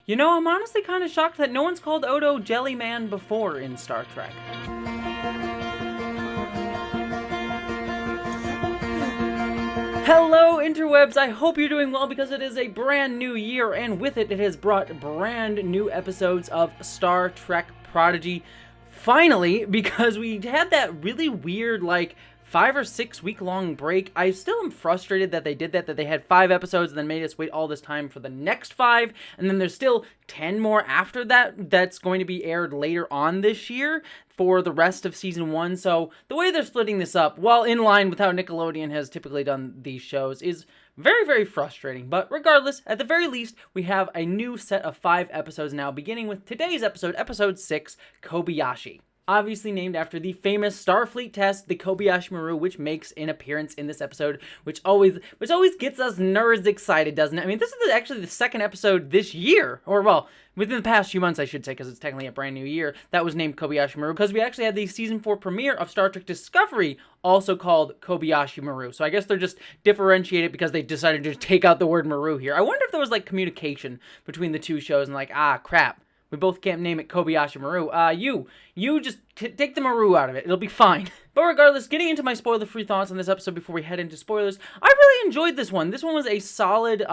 You know, I'm honestly kind of shocked that no one's called Odo Jellyman before in Star Trek. Hello interwebs, I hope you're doing well because it is a brand new year, and with it, it has brought brand new episodes of Star Trek Prodigy. Finally, because we had that really weird, 5 or 6 week long break. I still am frustrated that they did that they had 5 episodes and then made us wait all this time for the next 5, and then there's still 10 more after that that's going to be aired later on this year for the rest of season 1. So the way they're splitting this up, while in line with how Nickelodeon has typically done these shows, is very, very frustrating. But regardless, at the very least, we have a new set of 5 episodes now, beginning with today's episode, episode 6, Kobayashi. Obviously named after the famous Starfleet test, the Kobayashi maru, which makes an appearance in this episode, which always gets us nerds excited, doesn't it? I mean, this is actually the second episode this year, or well, within the past few months, I should say, because it's technically a brand new year, that was named Kobayashi maru, because we actually had the season 4 premiere of Star Trek Discovery, also called Kobayashi maru. So I guess they're just differentiated because they decided to take out the word maru here. I wonder if there was communication between the two shows and crap. We both can't name it Kobayashi maru. You just take the maru out of it. It'll be fine. But regardless, getting into my spoiler-free thoughts on this episode before we head into spoilers, I really enjoyed this one. This one was a solid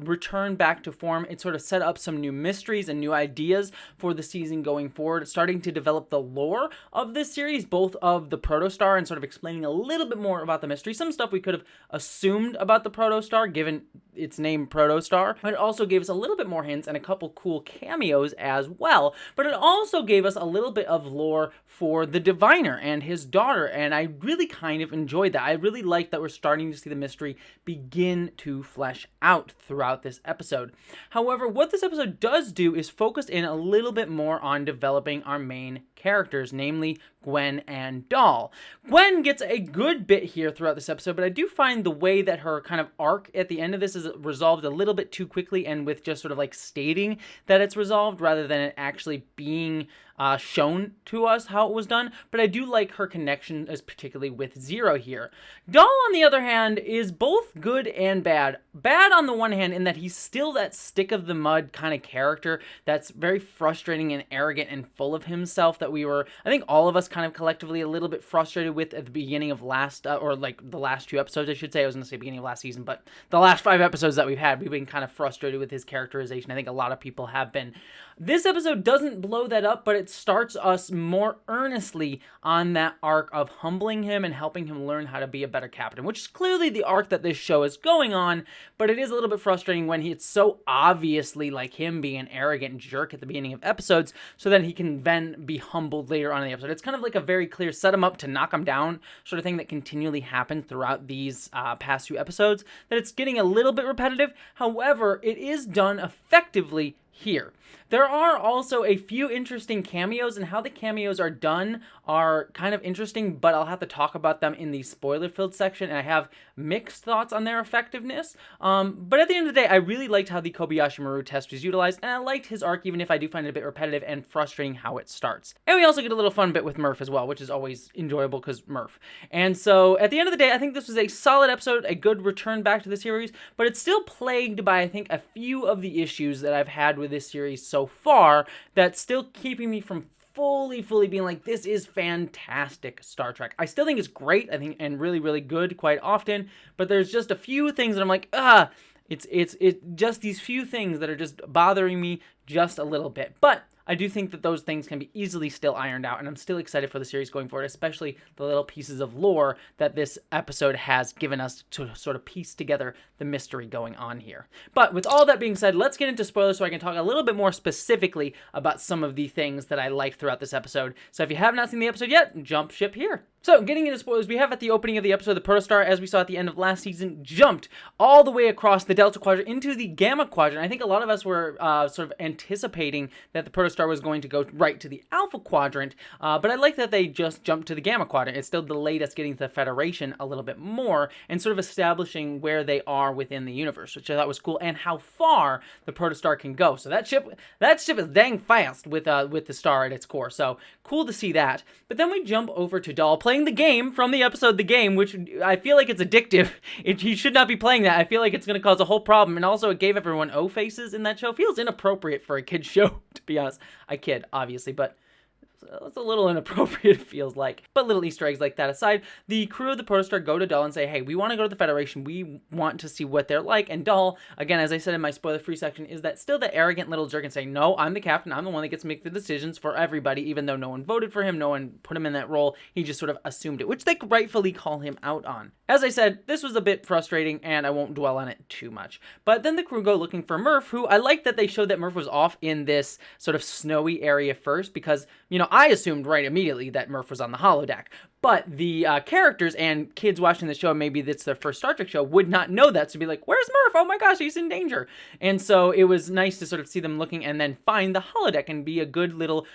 return back to form. It sort of set up some new mysteries and new ideas for the season going forward, starting to develop the lore of this series, both of the protostar and sort of explaining a little bit more about the mystery. Some stuff we could have assumed about the protostar, given its name protostar, but it also gave us a little bit more hints and a couple cool cameos as well. But it also gave us a little bit of lore for the diviner and his daughter, and I really kind of enjoyed that. I really liked that we're starting to see the mystery begin to flesh out throughout this episode. However, what this episode does do is focus in a little bit more on developing our main characters, namely Gwen and Dal. Gwen gets a good bit here throughout this episode, but I do find the way that her kind of arc at the end of this is resolved a little bit too quickly, and with just sort of stating that it's resolved rather than it actually being shown to us how it was done. But I do like her connection, as particularly with Zero here. Dal, on the other hand, is both good and bad. Bad on the one hand in that he's still that stick of the mud kind of character that's very frustrating and arrogant and full of himself that we were, I think all of us kind of collectively a little bit frustrated with at the beginning of the last 2 episodes, I should say. I was going to say beginning of last season, but the last 5 episodes that we've been kind of frustrated with his characterization. I think a lot of people have been. This episode doesn't blow that up, but it starts us more earnestly on that arc of humbling him and helping him learn how to be a better captain, which is clearly the arc that this show is going on, but it is a little bit frustrating when it's so obviously like him being an arrogant jerk at the beginning of episodes, so then he can then be humbled later on in the episode. It's kind of like a very clear set him up to knock him down sort of thing that continually happens throughout these past few episodes, that it's getting a little bit repetitive. However, it is done effectively here. There are also a few interesting cameos, and how the cameos are done are kind of interesting, but I'll have to talk about them in the spoiler-filled section, and I have mixed thoughts on their effectiveness. But at the end of the day, I really liked how the Kobayashi maru test was utilized, and I liked his arc, even if I do find it a bit repetitive and frustrating how it starts. And we also get a little fun bit with Murph as well, which is always enjoyable because Murph. And so at the end of the day, I think this was a solid episode, a good return back to the series, but it's still plagued by, I think, a few of the issues that I've had with this series so far that's still keeping me from fully being like, this is fantastic Star Trek. I still think it's great, I think, and really, really good quite often, but there's just a few things that I'm like, it's just these few things that are just bothering me just a little bit. But I do think that those things can be easily still ironed out, and I'm still excited for the series going forward, especially the little pieces of lore that this episode has given us to sort of piece together the mystery going on here. But with all that being said, let's get into spoilers so I can talk a little bit more specifically about some of the things that I liked throughout this episode. So if you have not seen the episode yet, jump ship here. So, getting into spoilers, we have at the opening of the episode, the protostar, as we saw at the end of last season, jumped all the way across the Delta Quadrant into the Gamma Quadrant. I think a lot of us were sort of anticipating that the protostar protostar was going to go right to the Alpha Quadrant, but I like that they just jumped to the Gamma Quadrant. It still delayed us getting to the Federation a little bit more and sort of establishing where they are within the universe, which I thought was cool, and how far the protostar can go. So that ship is dang fast with the star at its core. So cool to see that. But then we jump over to Dahl playing the game from the episode The Game, which I feel like it's addictive. He should not be playing that. I feel like it's going to cause a whole problem. And also, it gave everyone O faces in that show. Feels inappropriate for a kid's show, to be honest. I kid, obviously, but it's a little inappropriate, it feels like. But little Easter eggs like that aside, the crew of the protostar go to Dahl and say, hey, we want to go to the Federation. We want to see what they're like. And Dahl, again, as I said in my spoiler-free section, is that still the arrogant little jerk and saying, no, I'm the captain. I'm the one that gets to make the decisions for everybody, even though no one voted for him. No one put him in that role. He just sort of assumed it, which they rightfully call him out on. As I said, this was a bit frustrating, and I won't dwell on it too much. But then the crew go looking for Murph, who I like that they showed that Murph was off in this sort of snowy area first, because, you know, I assumed right immediately that Murph was on the holodeck. But the characters and kids watching the show, maybe that's their first Star Trek show, would not know that. So be like, where's Murph? Oh my gosh, he's in danger. And so it was nice to sort of see them looking and then find the holodeck and be a good little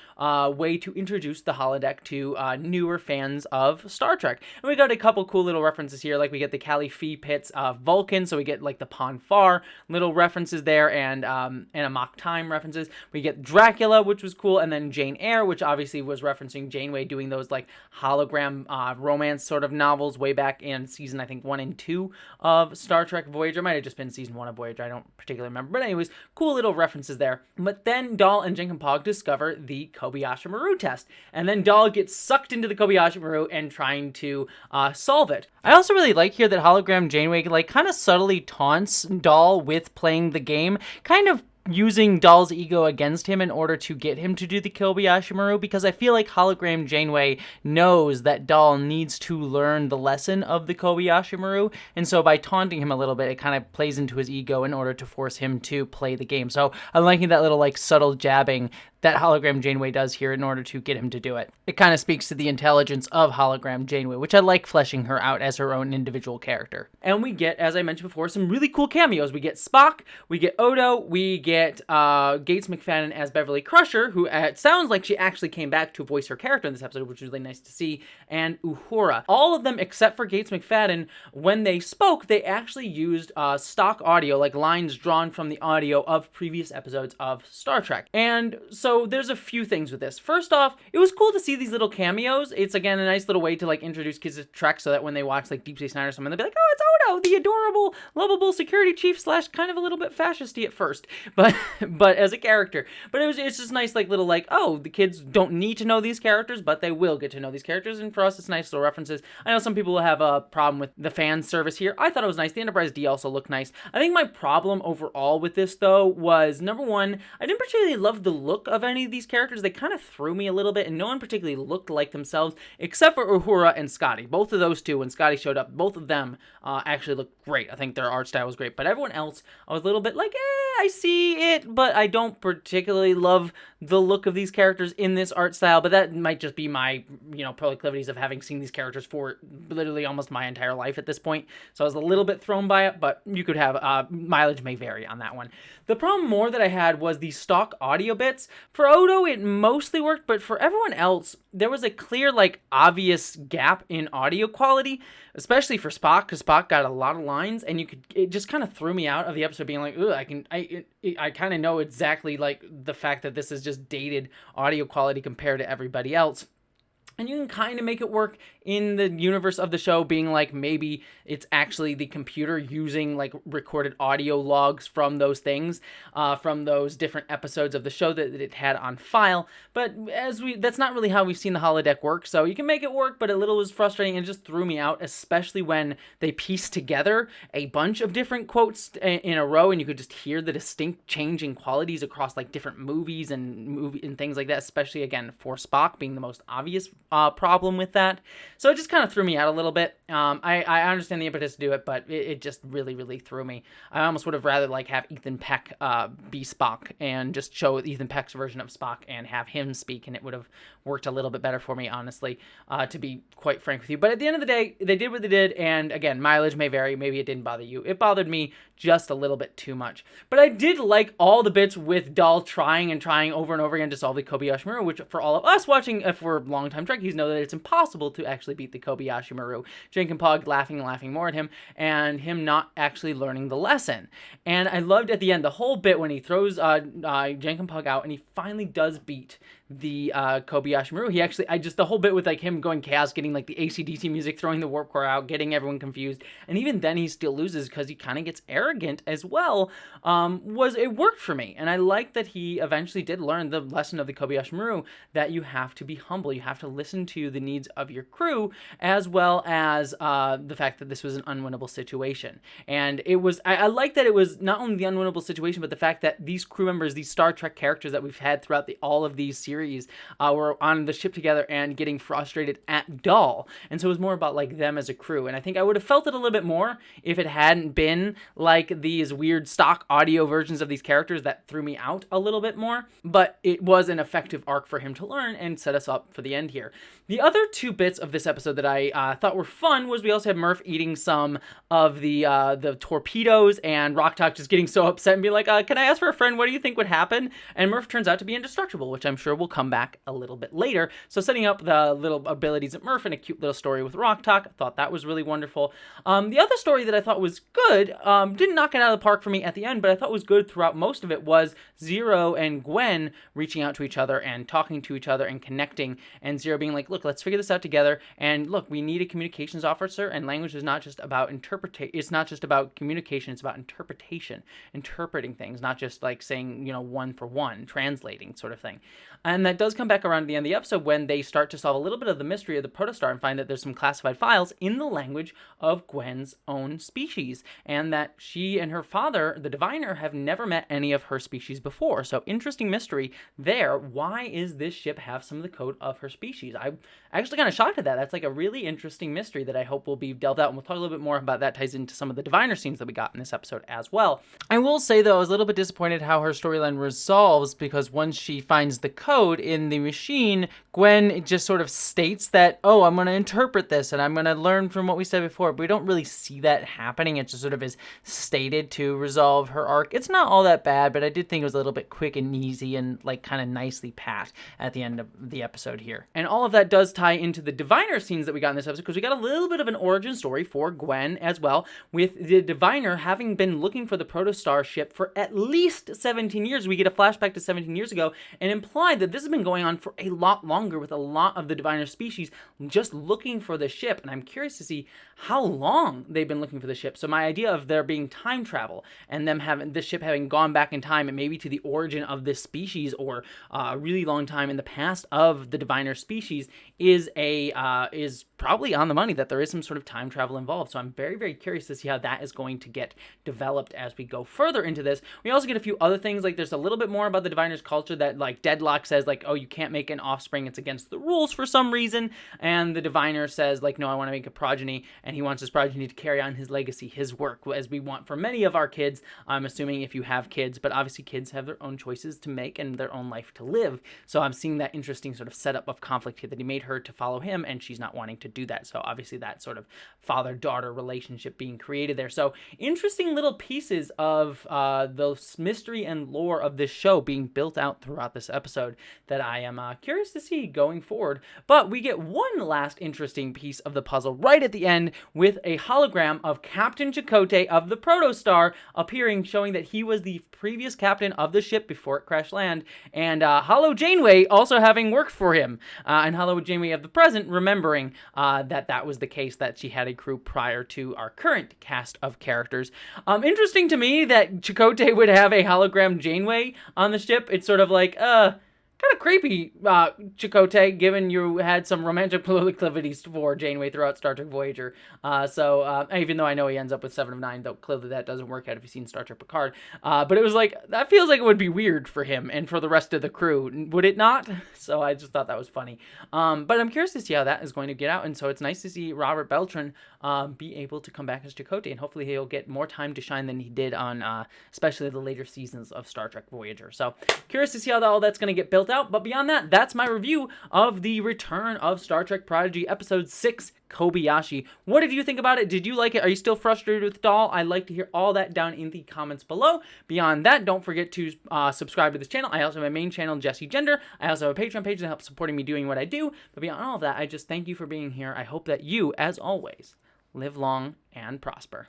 way to introduce the holodeck to newer fans of Star Trek. And we got a couple cool little references here, like we get the Cali Phi pits of Vulcan, so we get like the Pon farr little references there, and a Mock Time references. We get Dracula, which was cool, and then Jane Eyre, which obviously was referencing Janeway doing those like hologram romance sort of novels way back in season, I think, 1 and 2 of Star Trek Voyager. Might have just been season 1 of Voyager, I don't particularly remember. But anyways, cool little references there. But then Dahl and Jenkin-Pog discover the Kobayashi Maru test. And then Dahl gets sucked into the Kobayashi Maru and trying to solve it. I also really like here that hologram Janeway like kind of subtly taunts Dahl with playing the game, kind of using Dahl's ego against him in order to get him to do the Kobayashi Maru, because I feel like hologram Janeway knows that Dahl needs to learn the lesson of the Kobayashi Maru, and so by taunting him a little bit, it kind of plays into his ego in order to force him to play the game. So I'm liking that little like subtle jabbing that hologram Janeway does here in order to get him to do it. It kind of speaks to the intelligence of hologram Janeway, which I like fleshing her out as her own individual character. And we get, as I mentioned before, some really cool cameos. We get Spock, we get Odo, we get Gates McFadden as Beverly Crusher, who it sounds like she actually came back to voice her character in this episode, which was really nice to see, and Uhura. All of them, except for Gates McFadden, when they spoke, they actually used stock audio, like lines drawn from the audio of previous episodes of Star Trek. And so there's a few things with this. First off, it was cool to see these little cameos. It's, again, a nice little way to like introduce kids to Trek so that when they watch like Deep Space Nine or something, they'll be like, oh, it's Odo, the adorable, lovable security chief / kind of a little bit fascisty at first, but as a character. But it's just nice, like little like, oh, the kids don't need to know these characters, but they will get to know these characters, and for us, it's nice little references. I know some people will have a problem with the fan service here. I thought it was nice. The Enterprise D also looked nice. I think my problem overall with this, though, was, number one, I didn't particularly love the look of any of these characters. They kind of threw me a little bit, and no one particularly looked like themselves, except for Uhura and Scotty. Both of those two, when Scotty showed up, both of them actually looked great. I think their art style was great, but everyone else, I was a little bit like, I see it, but I don't particularly love the look of these characters in this art style. But that might just be my, proclivities of having seen these characters for literally almost my entire life at this point. So I was a little bit thrown by it, but you could have, mileage may vary on that one. The problem more that I had was the stock audio bits. For Odo, it mostly worked, but for everyone else, there was a clear, obvious gap in audio quality, especially for Spock, because Spock got a lot of lines, and it just kind of threw me out of the episode being like, ooh, I kind of know exactly, the fact that this is just dated audio quality compared to everybody else. And you can kind of make it work in the universe of the show, being like maybe it's actually the computer using recorded audio logs from those things, from those different episodes of the show that it had on file. But that's not really how we've seen the holodeck work. So you can make it work, but a little was frustrating and it just threw me out, especially when they pieced together a bunch of different quotes in a row, and you could just hear the distinct change in qualities across different movies and things like that. Especially again for Spock being the most obvious problem with that. So it just kind of threw me out a little bit. I understand the impetus to do it, but it just really, really threw me. I almost would have rather like have Ethan Peck be Spock and just show Ethan Peck's version of Spock and have him speak, and it would have worked a little bit better for me, honestly, to be quite frank with you. But at the end of the day, they did what they did, and again, mileage may vary. Maybe it didn't bother you. It bothered me just a little bit too much. But I did like all the bits with Dahl trying over and over again to solve the Kobayashi maru, which for all of us watching, if we're longtime Trekkies, know that it's impossible to actually beat the Kobayashi maru. Jankenpog laughing and laughing more at him, and him not actually learning the lesson. And I loved at the end the whole bit when he throws Jankenpog out and he finally does beat the Kobayashi maru. He actually, the whole bit with like him going chaos, getting like the AC/DC music, throwing the warp core out, getting everyone confused, and even then he still loses because he kind of gets arrogant as well. It worked for me, and I like that he eventually did learn the lesson of the Kobayashi maru, that you have to be humble, you have to listen to the needs of your crew, as well as the fact that this was an unwinnable situation. And it was, I like that it was not only the unwinnable situation, but the fact that these crew members, these Star Trek characters that we've had throughout all of these series, were on the ship together and getting frustrated at Dahl. And so it was more about like them as a crew. And I think I would have felt it a little bit more if it hadn't been like these weird stock audio versions of these characters that threw me out a little bit more. But it was an effective arc for him to learn and set us up for the end here. The other two bits of this episode that I thought were fun was we also had Murph eating some of the torpedoes, and Rock-Talk just getting so upset and being like, can I ask for a friend? What do you think would happen? And Murph turns out to be indestructible, which I'm sure will come back a little bit later. So setting up the little abilities of Murph and a cute little story with Rock-Talk, I thought that was really wonderful. The other story that I thought was good, didn't knock it out of the park for me at the end, but I thought was good throughout most of it, was Zero and Gwen reaching out to each other and talking to each other and connecting, and Zero being like, look, let's figure this out together, and look, we need a communications officer, and language is not just about it's not just about communication, it's about interpretation, interpreting things, not just like saying, one for one, translating sort of thing. And that does come back around at the end of the episode when they start to solve a little bit of the mystery of the protostar and find that there's some classified files in the language of Gwen's own species, and that she and her father, the diviner, have never met any of her species before. So interesting mystery there. Why is this ship have some of the code of her species? I'm actually kind of shocked at that. That's like a really interesting mystery that I hope will be delved out, and we'll talk a little bit more about that. Ties into some of the diviner scenes that we got in this episode as well. I will say though, I was a little bit disappointed how her storyline resolves, because once she finds the code in the machine, Gwen just sort of states that, oh, I'm going to interpret this and I'm going to learn from what we said before, but we don't really see that happening. It just sort of is stated to resolve her arc. It's not all that bad, but I did think it was a little bit quick and easy and like kind of nicely pat at the end of the episode here. And all of that does tie into the diviner scenes that we got in this episode, because we got a little bit of an origin story for Gwen as well, with the diviner having been looking for the protostar ship for at least 17 years. We get a flashback to 17 years ago and implied that this has been going on for a lot longer, with a lot of the diviner species just looking for the ship. And I'm curious to see how long they've been looking for the ship. So my idea of there being time travel and them having this ship having gone back in time and maybe to the origin of this species, or a really long time in the past of the diviner species, is probably on the money, that there is some sort of time travel involved. So I'm very, very curious to see how that is going to get developed as we go further into this. We also get a few other things, like there's a little bit more about the diviner's culture, that like Deadlock says like, oh, you can't make an offspring, it's against the rules for some reason, and the diviner says like, no, I want to make a progeny, and he wants his progeny to carry on his legacy, his work, as we want for many of our kids. I'm assuming if you have kids, but obviously kids have their own choices to make and their own life to live. So I'm seeing that interesting sort of setup of conflict here, that he made her to follow him and she's not wanting to do that. So obviously that sort of father-daughter relationship being created there. So interesting little pieces of the mystery and lore of this show being built out throughout this episode that I am curious to see going forward. But we get one last interesting piece of the puzzle right at the end, with a hologram of Captain Chakotay of the Protostar appearing, showing that he was the previous captain of the ship before it crash land, and Hollow Janeway also having worked for him, and Hollow Janeway of the present remembering that was the case, that she had a crew prior to our current cast of characters. Interesting to me that Chakotay would have a hologram Janeway on the ship. It's sort of like, kind of creepy, Chakotay, given you had some romantic proclivities for Janeway throughout Star Trek Voyager. Even though I know he ends up with 7 of 9, though clearly that doesn't work out if you've seen Star Trek Picard. But it was like, that feels like it would be weird for him and for the rest of the crew, would it not? So I just thought that was funny. But I'm curious to see how that is going to get out, and so it's nice to see Robert Beltran be able to come back as Chakotay, and hopefully he'll get more time to shine than he did on especially the later seasons of Star Trek Voyager. So curious to see how all that's going to get built out. But beyond that, that's my review of the return of Star Trek Prodigy Episode 6, Kobayashi. What did you think about it? Did you like it? Are you still frustrated with Doll? I'd like to hear all that down in the comments below. Beyond that, don't forget to subscribe to this channel. I also have a main channel, Jessie Gender. I also have a Patreon page that helps supporting me doing what I do. But beyond all of that, I just thank you for being here. I hope that you, as always, live long and prosper.